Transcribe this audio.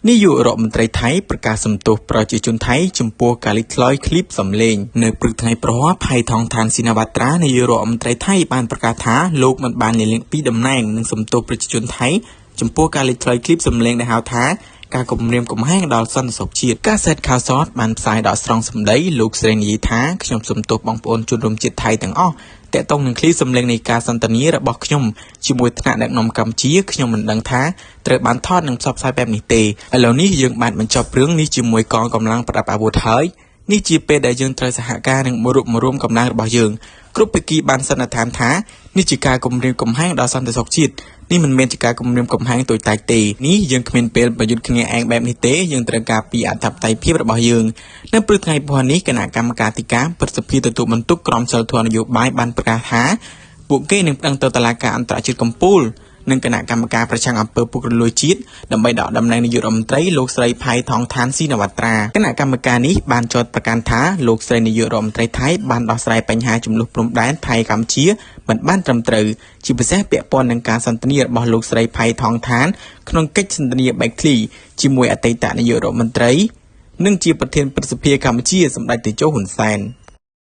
នាយករដ្ឋមន្ត្រីថៃប្រកាសសំទោសប្រជាជនថៃចំពោះការលេចធ្លោយឃ្លីបសំឡេងនៅព្រឹកថ្ងៃប្រហ័សផៃថងឋានស៊ីណាវត្រានាយករដ្ឋមន្ត្រីថៃបានប្រកាសថាលោកមិនបានលាលែងពីតំណែងនិងសំទោសប្រជាជនថៃចំពោះការលេចធ្លោយឃ្លីបសំឡេងដែលហៅថាការគំរាមកំហែងដល់សន្តិសុខជាតិកាសែតข่าวសតបានផ្សាយដកស្រង់សម្ដីលោកស្រីនិយាយថាខ្ញុំសំទោសបងប្អូនជនរួមជាតិថៃទាំងអស់តកតងនឹងឃ្លីសំឡេងនៃការសន្ទនារបស់ខ្ញុំជាមួយថ្នាក់ដឹកនាំកម្ពុជាខ្ញុំមិនដឹងថាត្រូវបានថតនិងផ្សព្វផ្សាយបែបនេះទេឥឡូវនេះយើងបានបញ្ចប់រឿងនេះជាមួយកងកម្លាំងប្រដាប់អាវុធហើយនេះជាពេលដែលយើងត្រូវសហការនឹងមួយរួមកម្លាំងរបស់យើងគ្រប់ភាគីបានសន្និដ្ឋានថានេះជាការគំរាមកំហែងដល់សន្តិសុខជាតិនេះមិនមែនជាការគំរាមកំហែងតូចតាចទេនេះយើងគ្មានពេលប្រយុទ្ធគ្នាឯងបែបនេះទេយើងត្រូវការពីអធិបតេយ្យភាពរបស់យើងនៅព្រឹកថ្ងៃពុធនេះគណៈកម្មការទីការប្រសិទ្ធភាពទទួលបន្ទុកក្រមសីលធម៌នយោបាយបានប្រកាសថាពួកគេនឹងប្តឹងទៅតុលាការអន្តរជាតិកំពូលនិងគណៈកម្មការប្រឆាំងអំពើពុករលួយជាតិដើម្បីដកតំណែងនាយករដ្ឋមន្ត្រីលោកស្រីផៃថងឋានស៊ីណាវត្រាគណៈកម្មការនេះបានចោទប្រកាន់ថាលោកស្រីនាយករដ្ឋមន្ត្រីថៃបានដោះស្រាយបញ្ហាចំនួនព្រំដែនថៃកម្ពុជាមិនបានត្រឹមត្រូវជាពិសេសពាក់ព័ន្ធនឹងការសន្ទនារបស់លោកស្រីផៃថងឋានក្នុងកិច្ចសន្ទនាបែកធ្លីជាមួយអតីតនាយករដ្ឋមន្ត្រីនិងជាប្រធានព្រឹទ្ធសភាកម្ពុជាសម្ដេចតេជោហ៊ុនសែន